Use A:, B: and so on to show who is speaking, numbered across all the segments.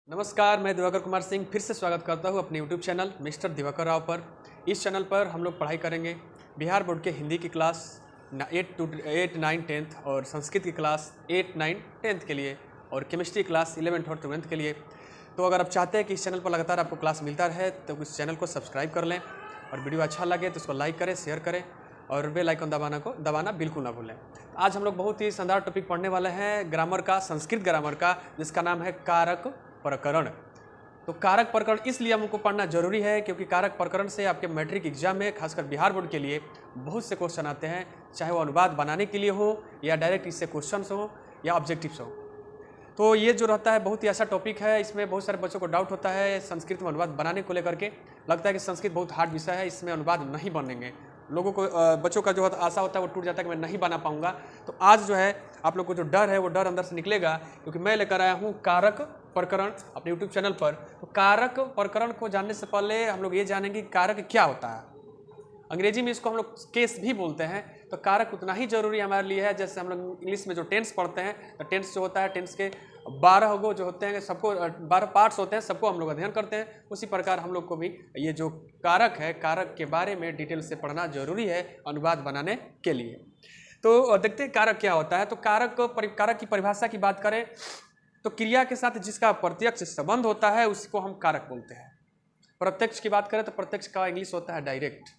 A: नमस्कार, मैं दिवाकर कुमार सिंह फिर से स्वागत करता हूं अपने YouTube channel mister Diwakar Rao पर। इस चैनल पर हम लोग पढ़ाई करेंगे बिहार बोर्ड के हिंदी की क्लास 8, 9, 10 और संस्कृत की क्लास 8, 9, 10 के लिए और केमिस्ट्री क्लास 11 और 12 के लिए। तो अगर आप चाहते हैं कि इस चैनल पर लगातार आपको क्लास मिलता रहे तो इस चैनल को सब्सक्राइब कर लें और वीडियो अच्छा लगे तो उसको लाइक करें, शेयर करें और बेल आइकन दबाना बिल्कुल ना भूलें। आज हम लोग बहुत ही शानदार टॉपिक पढ़ने वाले हैं ग्रामर का, संस्कृत ग्रामर का, जिसका नाम है कारक प्रकरण। तो कारक प्रकरण इसलिए हमको पढ़ना जरूरी है क्योंकि कारक प्रकरण से आपके मैट्रिक एग्जाम में खासकर बिहार बोर्ड के लिए बहुत से क्वेश्चन आते हैं, चाहे वो अनुवाद बनाने के लिए हो या डायरेक्ट इससे क्वेश्चंस हो या ऑब्जेक्टिव्स हो। तो ये जो रहता है बहुत ही ऐसा टॉपिक है, इसमें बहुत सारे बच्चों को डाउट होता है संस्कृत में अनुवाद बनाने को लेकर के। लगता है कि संस्कृत बहुत हार्ड विषय है, इसमें अनुवाद नहीं बनेंगे। लोगों को बच्चों का जो आशा होता है वो टूट जाता है कि मैं नहीं बना पाऊंगा। तो आज जो है आप लोग को जो डर है वो डर अंदर से निकलेगा क्योंकि मैं लेकर आया हूँ कारक प्रकरण अपने YouTube चैनल पर। तो कारक प्रकरण को जानने से पहले हम लोग ये जानेंगे कि कारक क्या होता है। अंग्रेजी में इसको हम लोग केस भी बोलते हैं। तो कारक उतना ही जरूरी हमारे लिए है जैसे हम लोग इंग्लिश में जो टेंस पढ़ते हैं, तो टेंस जो होता है टेंस के 12 गो जो होते हैं, सबको 12 पार्ट्स होते हैं, सबको हम लोग अध्ययन करते हैं। उसी प्रकार हम लोग को भी ये जो कारक है, कारक के बारे में डिटेल से पढ़ना जरूरी है अनुवाद बनाने के लिए। तो देखते हैं कारक क्या होता है। तो कारक की परिभाषा की बात करें तो क्रिया के साथ जिसका प्रत्यक्ष संबंध होता है उसको हम कारक बोलते हैं। प्रत्यक्ष की बात करें तो प्रत्यक्ष का इंग्लिश होता है डायरेक्ट।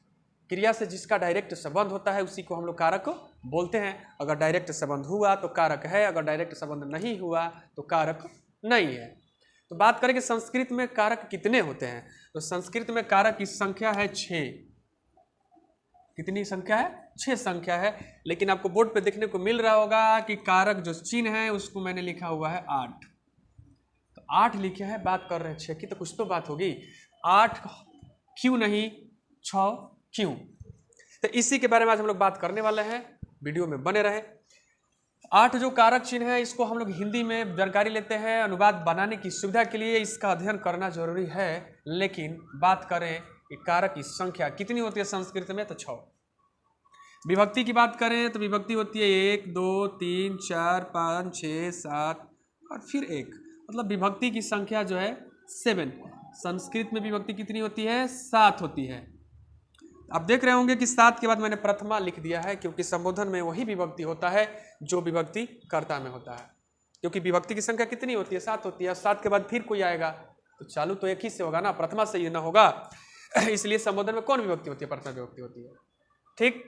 A: क्रिया से जिसका डायरेक्ट संबंध होता है उसी को हम लोग कारक बोलते हैं। अगर डायरेक्ट संबंध हुआ तो कारक है, अगर डायरेक्ट संबंध नहीं हुआ तो कारक नहीं है। तो बात करें कि संस्कृत में कारक कितने होते हैं, तो संस्कृत में कारक की संख्या है 6। कितनी संख्या है? 6 संख्या है। लेकिन आपको बोर्ड पे देखने को मिल रहा होगा कि कारक जो चिन्ह है उसको मैंने लिखा हुआ है 8। तो 8 लिखे हैं, बात कर रहे हैं 6 की, तो कुछ तो बात होगी। 8 क्यों नहीं 6 क्यों? तो इसी के बारे में आज हम लोग बात करने वाले हैं, वीडियो में बने रहे। 8 जो कारक चिन्ह है इसको हम लोग हिंदी में जानकारी लेते हैं। अनुवाद बनाने की सुविधा के लिए इसका अध्ययन करना जरूरी है। लेकिन बात करें कि कारक की संख्या कितनी होती है संस्कृत में, तो 6। विभक्ति की बात करें तो विभक्ति होती है 1, 2, 3, 4, 5, 6, 7 और फिर 1। मतलब विभक्ति की संख्या जो है 7। संस्कृत में विभक्ति कितनी होती है? 7 होती है। आप देख रहे होंगे कि 7 के बाद मैंने प्रथमा लिख दिया है क्योंकि संबोधन में वही विभक्ति होता है जो विभक्ति कर्ता में होता है। क्योंकि विभक्ति की संख्या कितनी होती है? 7 होती है। 7 के बाद फिर कोई आएगा तो चालू तो एक ही से होगा ना, प्रथमा से ही ना होगा। इसलिए संबोधन में कौन विभक्ति होती है? प्रथमा विभक्ति होती है। ठीक,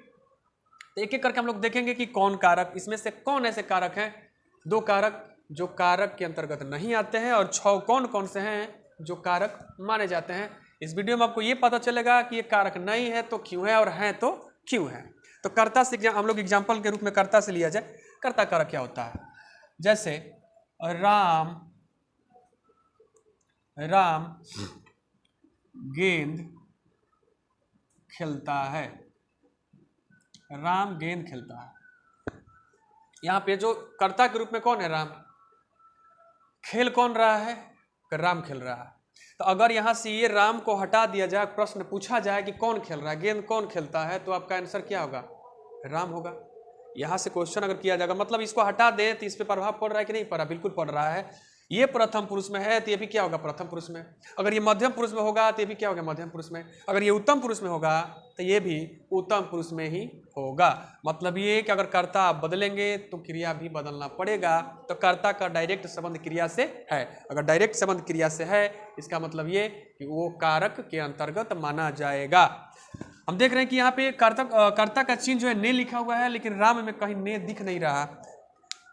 A: तो एक एक करके हम लोग देखेंगे कि कौन कारक, इसमें से कौन ऐसे कारक हैं, 2 कारक जो कारक के अंतर्गत नहीं आते हैं और 6 कौन कौन से हैं जो कारक माने जाते हैं। इस वीडियो में आपको ये पता चलेगा कि ये कारक नहीं है तो क्यों है और हैं तो क्यों है। तो कर्ता से हम लोग एग्जाम्पल के रूप में कर्ता से लिया जाए। कर्ता कारक क्या होता है? जैसे राम गेंद खेलता है। राम गेंद खेलता है। यहाँ पे जो कर्ता के रूप में कौन है? राम। खेल कौन रहा है? राम खेल रहा है। तो अगर यहाँ से ये राम को हटा दिया जाए, प्रश्न पूछा जाए कि कौन खेल रहा है, गेंद कौन खेलता है, तो आपका आंसर क्या होगा? राम होगा। यहाँ से क्वेश्चन अगर किया जाएगा, मतलब इसको हटा दे तो इस पर प्रभाव पड़ रहा है कि नहीं पड़ रहा? बिल्कुल पड़ रहा है। ये प्रथम पुरुष में है तो ये भी क्या होगा? प्रथम पुरुष में। अगर ये मध्यम पुरुष में होगा तो ये भी क्या होगा? मध्यम पुरुष में। अगर ये उत्तम पुरुष में होगा तो ये भी उत्तम पुरुष में ही होगा। मतलब ये कि अगर कर्ता आप बदलेंगे तो क्रिया भी बदलना पड़ेगा। तो कर्ता का डायरेक्ट संबंध क्रिया से है। अगर डायरेक्ट संबंध क्रिया से है इसका मतलब ये कि वो कारक के अंतर्गत माना जाएगा। हम देख रहे हैं कि यहाँ पे कर्ता का चिन्ह जो है ने लिखा हुआ है, लेकिन राम में कहीं ने दिख नहीं रहा।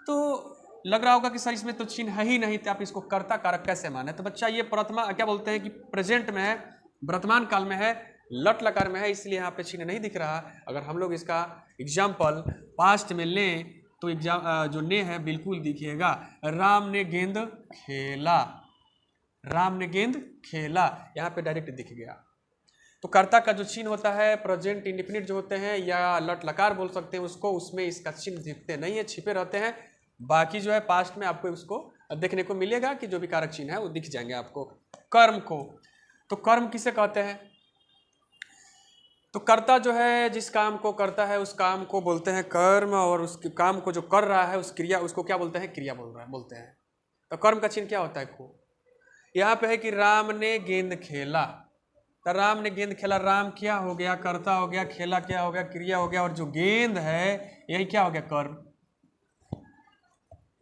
A: तो लग रहा होगा कि सर इसमें तो चिन्ह है ही नहीं, तो आप इसको कर्ता कारक कैसे माने? तो बच्चा ये प्रथमा क्या बोलते हैं कि प्रेजेंट में है, वर्तमान काल में है, लट लकार में है, इसलिए यहाँ पे चिन्ह नहीं दिख रहा। अगर हम लोग इसका एग्जाम्पल पास्ट में लें तो जो ने है बिल्कुल दिखेगा। राम ने गेंद खेला। राम ने गेंद खेला, यहाँ पे डायरेक्ट दिख गया। तो कर्ता का जो चिन्ह होता है प्रेजेंट इंडेफिनिट जो होते हैं या लट लकार बोल सकते हैं उसको, उसमें इसका चिन्ह दिखते नहीं है, छिपे रहते हैं। बाकी जो है पास्ट में आपको उसको देखने को मिलेगा कि जो भी कारक चिन्ह है वो दिख जाएंगे आपको। कर्म को, तो कर्म किसे कहते हैं? तो कर्ता जो है जिस काम को करता है उस काम को बोलते हैं कर्म, और उस काम को जो कर रहा है उस क्रिया उसको क्या बोलते हैं? क्रिया बोलते हैं। तो कर्म का चिन्ह क्या होता है? को। यहाँ पे है कि राम ने गेंद खेला, तो राम ने गेंद खेला, राम क्या हो गया, कर्ता हो गया, खेला क्या हो गया, क्रिया हो गया, और जो गेंद है यही क्या हो गया, कर्म।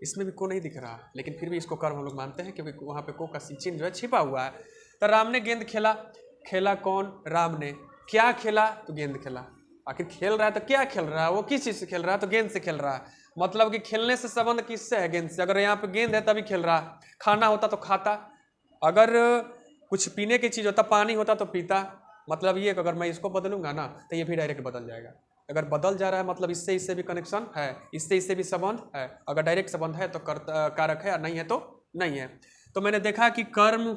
A: इसमें भी को नहीं दिख रहा, लेकिन फिर भी इसको कर्म हम लोग मानते हैं क्योंकि वहां पे को का चिन्ह जो है छिपा हुआ है। तो राम ने गेंद खेला, खेला कौन, राम ने। क्या खेला, तो गेंद खेला। आखिर खेल रहा है तो क्या खेल रहा है, वो किस चीज से खेल रहा है, तो गेंद से खेल रहा है। मतलब कि खेलने से संबंध किससे है, गेंद से। अगर यहाँ पे गेंद है तभी खेल रहा, खाना होता तो खाता, अगर कुछ पीने की चीज होता, पानी होता तो पीता। मतलब ये अगर मैं इसको बदलूंगा ना तो ये भी डायरेक्ट बदल जाएगा। अगर बदल जा रहा है मतलब इससे इससे भी कनेक्शन है, इससे इससे भी संबंध है। अगर डायरेक्ट संबंध है तो कारक है, और नहीं है तो नहीं है। तो मैंने देखा कि कर्म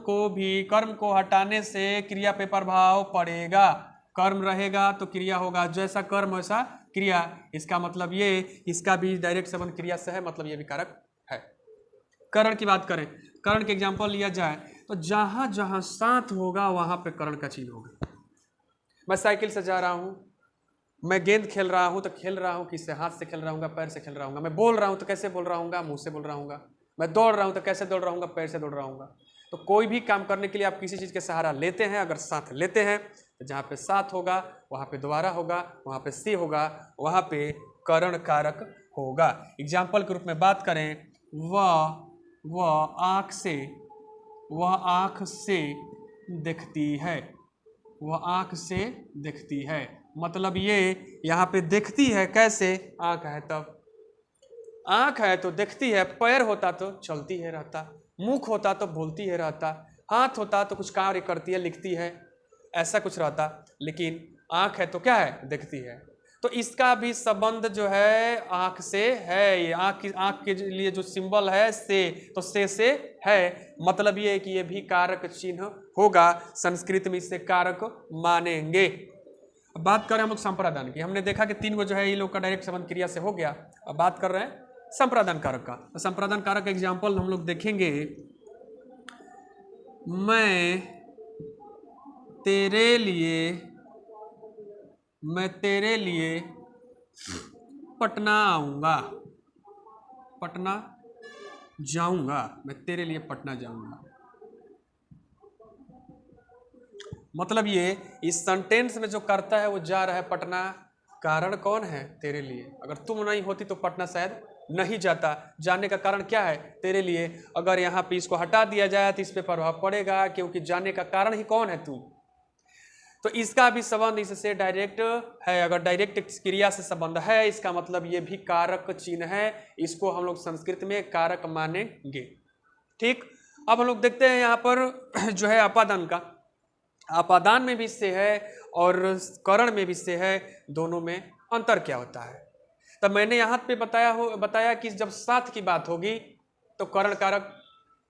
A: को हटाने से क्रिया पे प्रभाव पड़ेगा। कर्म रहेगा तो क्रिया होगा, जैसा कर्म वैसा क्रिया। इसका मतलब ये, इसका भी डायरेक्ट संबंध क्रिया से है, मतलब ये भी कारक है। करण की बात करें, करण के एग्जाम्पल लिया जाए तो जहां जहां साथ होगा वहां पे करण का चिन्ह होगा। मैं साइकिल से जा रहा हूं, मैं गेंद खेल रहा हूं तो खेल रहा हूं किससे, हाथ से खेल रहा हूँ, पैर से खेल रहा हूँ। मैं बोल रहा हूं तो कैसे बोल रहा हूँ, मुंह से बोल रहा हूँ। मैं दौड़ रहा हूं तो कैसे दौड़ रहा हूँ, पैर से दौड़ रहा हूँ। तो कोई भी काम करने के लिए आप किसी चीज के सहारा लेते हैं, अगर साथ लेते हैं तो जहाँ पे साथ होगा वहां पे दोबारा होगा, वहां पे से होगा, वहां पे करण कारक होगा। एग्जाम्पल के रूप में बात करें, वह आँख से दिखती है, वह आँख से दिखती है। मतलब ये यहाँ पे दिखती है कैसे, आँख है तब। आँख है तो दिखती है, पैर होता तो चलती है रहता, मुख होता तो बोलती है रहता, हाथ होता तो कुछ कार्य करती है, लिखती है, ऐसा कुछ रहता। लेकिन आँख है तो क्या है, दिखती है। तो इसका भी संबंध जो है आँख से है। ये आँख के लिए जो सिंबल है से, तो से है। मतलब ये है कि ये भी कारक चिन्ह होगा, संस्कृत में इसे कारक मानेंगे। अब बात करें हम लोग संप्रादान की। हमने देखा कि 3 गो जो है ये लोग का डायरेक्ट संबंध क्रिया से हो गया। अब बात कर रहे हैं संप्रादान कारक का। तो संप्रादान कारक का एग्जाम्पल हम लोग देखेंगे, मैं तेरे लिए पटना आऊंगा, पटना जाऊंगा, मैं तेरे लिए पटना जाऊंगा। मतलब ये इस सेंटेंस में जो करता है वो जा रहा है पटना, कारण कौन है, तेरे लिए। अगर तुम नहीं होती तो पटना शायद नहीं जाता। जाने का कारण क्या है, तेरे लिए। अगर यहाँ पे इसको हटा दिया जाए तो इस पे प्रभाव पड़ेगा, क्योंकि जाने का कारण ही कौन है, तुम। तो इसका भी संबंध इससे डायरेक्ट है। अगर डायरेक्ट क्रिया से संबंध है, इसका मतलब ये भी कारक चिन्ह है। इसको हम लोग संस्कृत में कारक मानेंगे। ठीक, अब हम लोग देखते हैं यहाँ पर जो है अपादान का। अपादान में भी से है और करण में भी से है, दोनों में अंतर क्या होता है। तब मैंने यहाँ पे बताया कि जब साथ की बात होगी तो करण कारक।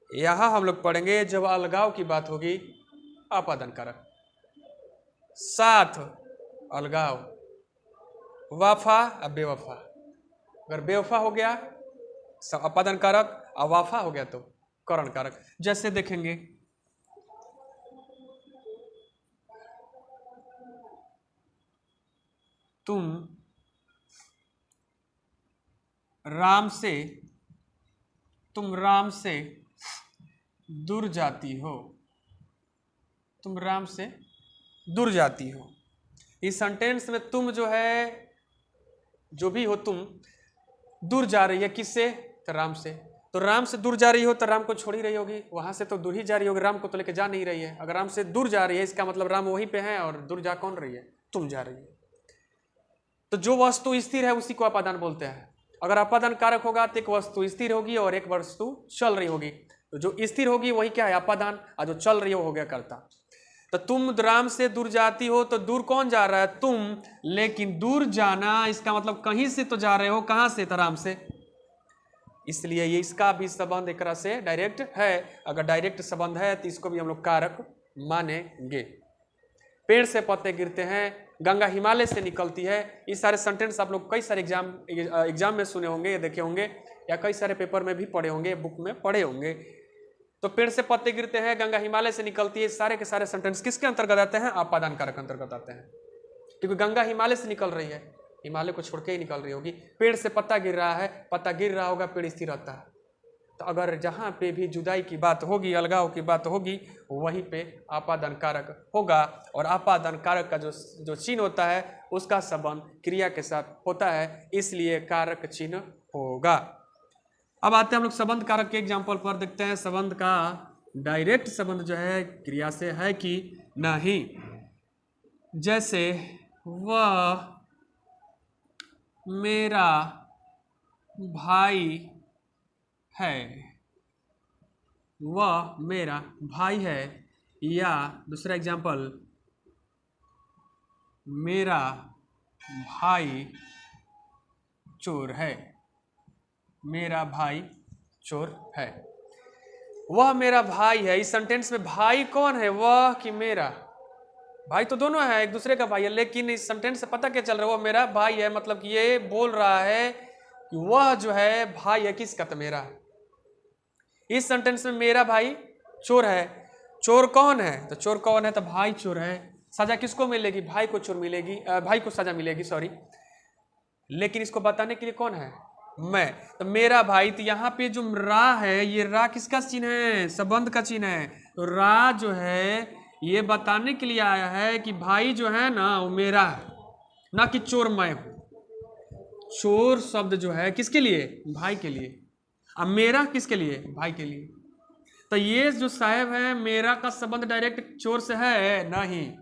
A: यहाँ हम लोग पढ़ेंगे जब अलगाव की बात होगी अपादान कारक। साथ, अलगाव, वाफा और बेवफा। अगर बेवफा हो गया अपादान कारक, और वाफा हो गया तो करण कारक। जैसे देखेंगे, तुम राम से दूर जाती हो, तुम राम से दूर जाती हो। इस सेंटेंस में तुम जो है, जो भी हो तुम, दूर जा रही है किससे, तो राम से। तो राम से दूर जा रही हो तो राम को छोड़ ही रही होगी, वहां से तो दूर ही जा रही होगी, राम को तो लेके जा नहीं रही है। अगर राम से दूर जा रही है इसका मतलब राम वहीं पे है, और दूर जा कौन रही है, तुम जा रही है। तो जो वस्तु स्थिर है उसी को अपादान बोलते हैं। अगर अपादान कारक होगा तो एक वस्तु स्थिर होगी और एक वस्तु चल रही होगी। तो जो स्थिर होगी वही क्या है, अपादान, और जो चल रही हो गया कर्ता। तो तुम राम से दूर जाती हो, तो दूर कौन जा रहा है, तुम। लेकिन दूर जाना इसका मतलब कहीं से तो जा रहे हो, कहां से, तो राम से। इसलिए ये इसका भी संबंध एक से डायरेक्ट है। अगर डायरेक्ट संबंध है तो इसको भी हम लोग कारक मानेंगे। पेड़ से पत्ते गिरते हैं, गंगा हिमालय से निकलती है। इस सारे सेंटेंस आप लोग कई सारे एग्जाम में सुने होंगे, या देखे होंगे, या कई सारे पेपर में भी पढ़े होंगे, बुक में पढ़े होंगे। तो पेड़ से पत्ते गिरते हैं, गंगा हिमालय से निकलती है, सारे के सारे सेंटेंस किसके अंतर्गत आते हैं, अपादान कारक अंतर्गत आते हैं। क्योंकि गंगा हिमालय से निकल रही है, हिमालय को छोड़ के ही निकल रही होगी। पेड़ से पत्ता गिर रहा है, पत्ता गिर रहा होगा, पेड़ स्थिर रहता है। तो अगर जहाँ पे भी जुदाई की बात होगी, अलगाव की बात होगी, वहीं पे आपादन कारक होगा। और आपादन कारक का जो चिन्ह होता है उसका संबंध क्रिया के साथ होता है, इसलिए कारक चिन्ह होगा। अब आते हैं हम लोग संबंध कारक के एग्जाम्पल पर, देखते हैं संबंध का डायरेक्ट संबंध जो है क्रिया से है कि नहीं। जैसे वह मेरा भाई है, वह मेरा भाई है। या दूसरा एग्जाम्पल, मेरा भाई चोर है, मेरा भाई चोर है। वह मेरा भाई है, इस सेंटेंस में भाई कौन है, वह कि मेरा? भाई तो दोनों है, एक दूसरे का भाई है, लेकिन इस सेंटेंस से पता क्या चल रहा है, वो मेरा भाई है, मतलब कि ये बोल रहा है कि वह जो है भाई है किसका? तो मेरा। इस सेंटेंस में मेरा भाई चोर है। चोर कौन है? तो चोर कौन है? तो भाई चोर है। सजा किसको मिलेगी? भाई को चोर मिलेगी, भाई को सजा मिलेगी, सॉरी। लेकिन इसको बताने के लिए कौन है? मैं। तो मेरा भाई, तो यहाँ पे जो रा है, ये रा किसका चिन्ह है? संबंध का चिन्ह है। तो रा जो है ये बताने के लिए आया है कि भाई जो है ना वो मेरा है, ना कि चोर मैं हूं। चोर शब्द जो है किसके लिए? भाई के लिए। अब मेरा किसके लिए? भाई के लिए। तो ये जो साहब है, मेरा का संबंध डायरेक्ट चोर से है? नहीं,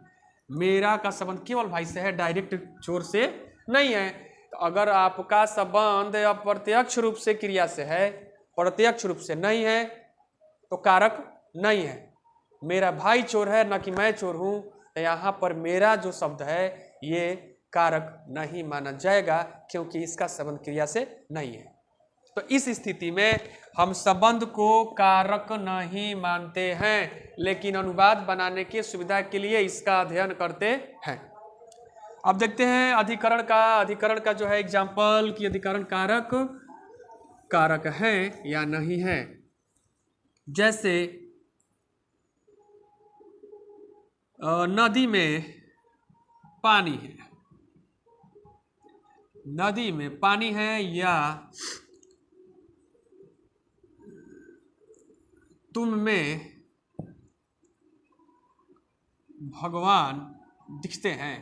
A: मेरा का संबंध केवल भाई से है, डायरेक्ट चोर से नहीं है। तो अगर आपका संबंध अप्रत्यक्ष रूप से क्रिया से है, प्रत्यक्ष रूप से नहीं है, तो कारक नहीं है। मेरा भाई चोर है, ना कि मैं चोर हूं, तो यहाँ पर मेरा जो शब्द है ये कारक नहीं माना जाएगा, क्योंकि इसका संबंध क्रिया से नहीं है। तो इस स्थिति में हम संबंध को कारक नहीं मानते हैं, लेकिन अनुवाद बनाने की सुविधा के लिए इसका अध्ययन करते हैं। अब देखते हैं अधिकरण का। अधिकरण का जो है एग्जाम्पल कि अधिकरण कारक है या नहीं है। जैसे नदी में पानी है, नदी में पानी है, या तुम में भगवान दिखते हैं,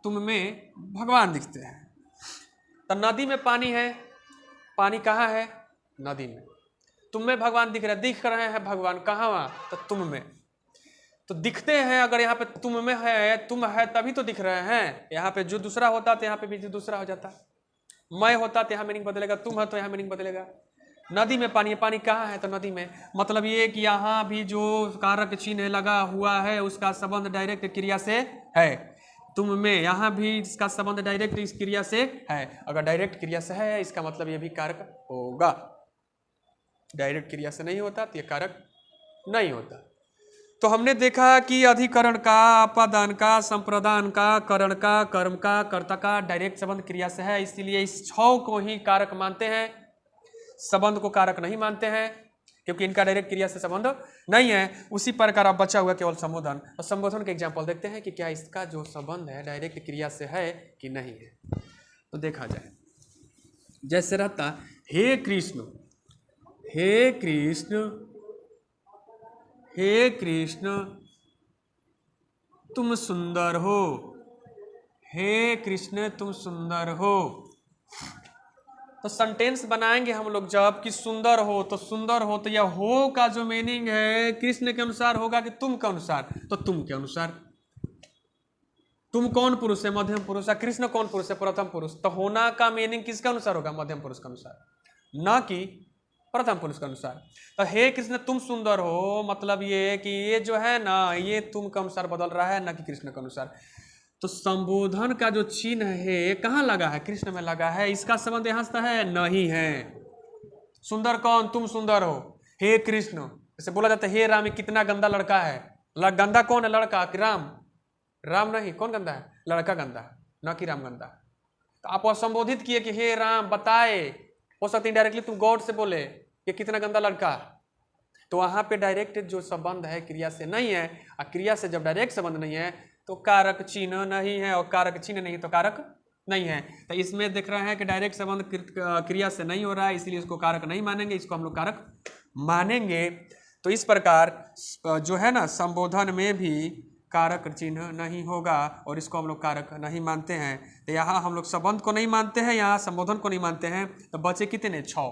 A: तुम में भगवान दिखते हैं। तो नदी में पानी है, पानी कहाँ है? नदी में। तुम में भगवान दिख रहे हैं भगवान कहाँ? वहाँ तो तुम में। तो दिखते हैं, अगर यहाँ पे तुम में है, तुम है तभी तो दिख रहे हैं। यहाँ पे जो दूसरा होता तो यहाँ पे भी दूसरा हो जाता। मैं होता तो यहाँ मीनिंग बदलेगा, तुम है तो यहाँ मीनिंग बदलेगा। नदी में पानी है, पानी कहाँ है? तो नदी में। मतलब ये कि यहाँ भी जो कारक चिन्ह लगा हुआ है उसका संबंध डायरेक्ट क्रिया से है। तुम में यहाँ भी इसका संबंध डायरेक्ट इस क्रिया से है। अगर डायरेक्ट क्रिया से है इसका मतलब ये भी कारक होगा। डायरेक्ट क्रिया से नहीं होता तो ये कारक नहीं होता। तो हमने देखा कि अधिकरण का, आपादान का, संप्रदान का, करण का, कर्म का, कर्ता का डायरेक्ट संबंध क्रिया से है, इसीलिए इस 6 को ही कारक मानते हैं, संबंध को कारक नहीं मानते हैं, क्योंकि इनका डायरेक्ट क्रिया से संबंध नहीं है। उसी प्रकार अब बचा हुआ केवल संबोधन। और संबोधन के एग्जाम्पल देखते हैं कि क्या इसका जो संबंध है डायरेक्ट क्रिया से है कि नहीं है। तो देखा जाए, जैसे रहता हे कृष्ण, हे कृष्ण, हे कृष्ण तुम सुंदर हो, हे कृष्ण तुम सुंदर हो। तो सेंटेंस बनाएंगे हम लोग जब कि सुंदर हो, तो सुंदर हो तो यह हो का जो मीनिंग है कृष्ण के अनुसार होगा कि तुम के अनुसार? तो तुम के अनुसार। तुम कौन पुरुष है? मध्यम पुरुष है। कृष्ण कौन पुरुष है? प्रथम पुरुष। तो होना का मीनिंग किसके अनुसार होगा? मध्यम पुरुष के अनुसार, ना कि प्रथम पुरुष के अनुसार। तो हे कृष्ण तुम सुंदर हो, मतलब ये कि ये जो है ना ये तुम के अनुसार बदल रहा है, ना कि कृष्ण के अनुसार। तो संबोधन का जो चिन्ह है कहाँ लगा है? कृष्ण में लगा है। इसका संबंध यहाँ से है? नहीं है। सुंदर कौन? तुम सुंदर हो, हे कृष्ण। जैसे बोला जाता है हे राम कितना गंदा लड़का है। गंदा कौन है? लड़का कि राम? राम नहीं, कौन गंदा है? लड़का गंदा है, ना कि राम गंदा है। तो आप संबोधित किए कि हे राम बताए, हो सकता है डायरेक्टली तुम गॉड से बोले कि कितना गंदा लड़का। तो वहां पे डायरेक्ट जो संबंध है क्रिया से नहीं है, और क्रिया से जब डायरेक्ट संबंध नहीं है तो कारक चिन्ह नहीं है, और कारक चिन्ह नहीं तो कारक नहीं है। तो इसमें देख रहे हैं कि डायरेक्ट संबंध क्रिया से नहीं हो रहा है, इसलिए इसको कारक नहीं मानेंगे, इसको हम लोग कारक मानेंगे। तो इस प्रकार जो है ना संबोधन में भी कारक चिन्ह नहीं होगा और इसको हम लोग कारक नहीं मानते हैं। तो यहाँ हम लोग संबंध को नहीं मानते हैं, यहाँ संबोधन को नहीं मानते हैं। तो बचे कितने 6।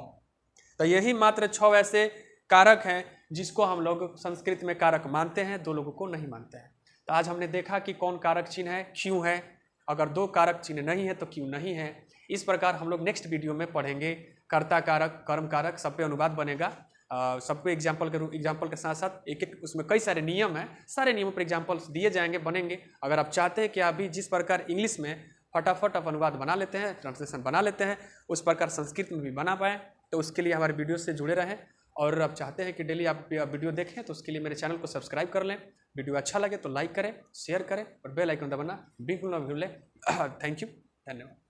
A: तो यही मात्र 6 ऐसे कारक हैं जिसको हम लोग संस्कृत में कारक मानते हैं, 2 लोगों को नहीं मानते हैं। तो आज हमने देखा कि कौन कारक चिन्ह है, क्यों है, अगर 2 कारक चिन्ह नहीं है तो क्यों नहीं है। इस प्रकार हम लोग नेक्स्ट वीडियो में पढ़ेंगे कर्ता कारक, कर्म कारक, सब पे अनुवाद बनेगा। सबको एग्जाम्पल के साथ साथ एक एक उसमें कई सारे नियम हैं, सारे नियमों पर एग्जाम्पल्स दिए जाएंगे, बनेंगे। अगर आप चाहते हैं कि आप भी जिस प्रकार इंग्लिश में फटाफट आप अनुवाद बना लेते हैं, ट्रांसलेशन बना लेते हैं, उस प्रकार संस्कृत में भी बना पाएँ, तो उसके लिए हमारे वीडियो से जुड़े रहें। और आप चाहते हैं कि डेली आप वीडियो देखें तो उसके लिए मेरे चैनल को सब्सक्राइब कर लें। वीडियो अच्छा लगे तो लाइक करें, शेयर करें और बेल आइकन दबाना बिल्कुल ना भूलें। थैंक यू, धन्यवाद।